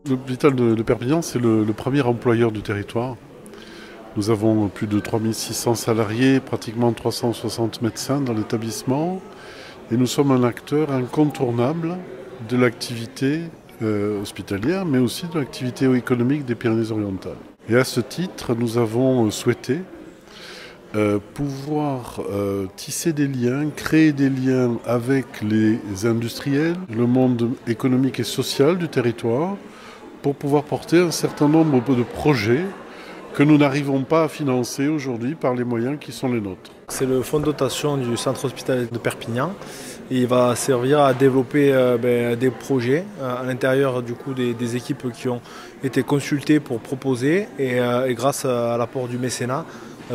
L'hôpital de Perpignan, c'est le premier employeur du territoire. Nous avons plus de 3600 salariés, pratiquement 360 médecins dans l'établissement. Et nous sommes un acteur incontournable de l'activité hospitalière, mais aussi de l'activité économique des Pyrénées-Orientales. Et à ce titre, nous avons souhaité pouvoir tisser des liens, créer des liens avec les industriels, le monde économique et social du territoire, pour pouvoir porter un certain nombre de projets que nous n'arrivons pas à financer aujourd'hui par les moyens qui sont les nôtres. C'est le fonds de dotation du centre hospitalier de Perpignan. Et il va servir à développer des projets à l'intérieur des équipes qui ont été consultées pour proposer et grâce à l'apport du mécénat,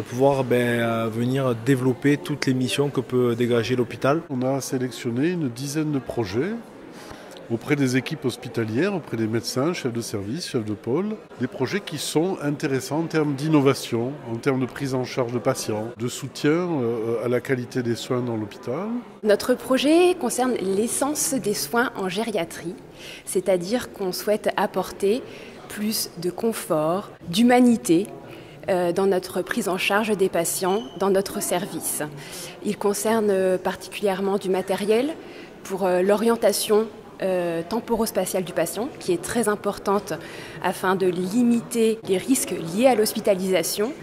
pouvoir venir développer toutes les missions que peut dégager l'hôpital. On a sélectionné une dizaine de projets auprès des équipes hospitalières, auprès des médecins, chefs de service, chefs de pôle, des projets qui sont intéressants en termes d'innovation, en termes de prise en charge de patients, de soutien à la qualité des soins dans l'hôpital. Notre projet concerne l'essence des soins en gériatrie, c'est-à-dire qu'on souhaite apporter plus de confort, d'humanité dans notre prise en charge des patients, dans notre service. Il concerne particulièrement du matériel pour l'orientation temporo-spatiale du patient, qui est très importante afin de limiter les risques liés à l'hospitalisation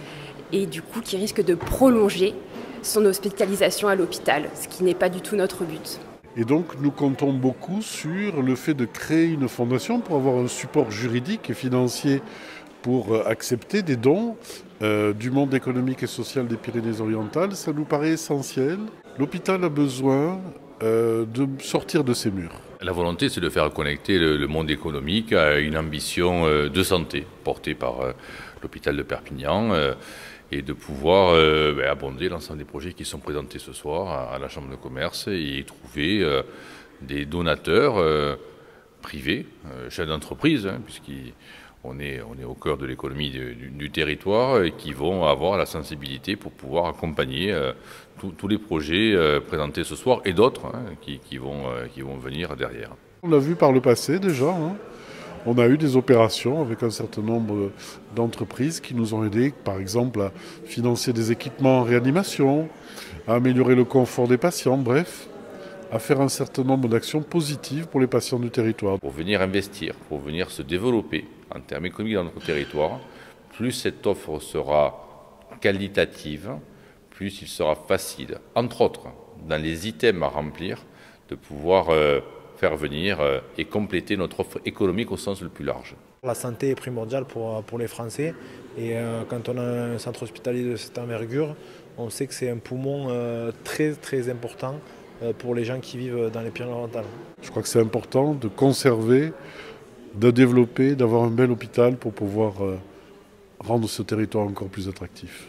et du coup qui risque de prolonger son hospitalisation à l'hôpital, ce qui n'est pas du tout notre but. Et donc nous comptons beaucoup sur le fait de créer une fondation pour avoir un support juridique et financier pour accepter des dons du monde économique et social des Pyrénées-Orientales. Ça nous paraît essentiel. L'hôpital a besoin de sortir de ses murs. La volonté, c'est de faire connecter le monde économique à une ambition de santé portée par l'hôpital de Perpignan et de pouvoir abonder l'ensemble des projets qui sont présentés ce soir à la Chambre de commerce et y trouver des donateurs privés, chefs d'entreprise, puisqu'on est au cœur de l'économie du territoire et qui vont avoir la sensibilité pour pouvoir accompagner tous les projets présentés ce soir et d'autres qui vont venir derrière. On l'a vu par le passé déjà. On a eu des opérations avec un certain nombre d'entreprises qui nous ont aidés, par exemple, à financer des équipements en réanimation, à améliorer le confort des patients, bref, à faire un certain nombre d'actions positives pour les patients du territoire. Pour venir investir, pour venir se développer en termes économiques dans notre territoire, plus cette offre sera qualitative, plus il sera facile, entre autres, dans les items à remplir, de pouvoir faire venir et compléter notre offre économique au sens le plus large. La santé est primordiale pour les Français et quand on a un centre hospitalier de cette envergure, on sait que c'est un poumon très très important pour les gens qui vivent dans les Pyrénées-Orientales. Je crois que c'est important de conserver, de développer, d'avoir un bel hôpital pour pouvoir rendre ce territoire encore plus attractif.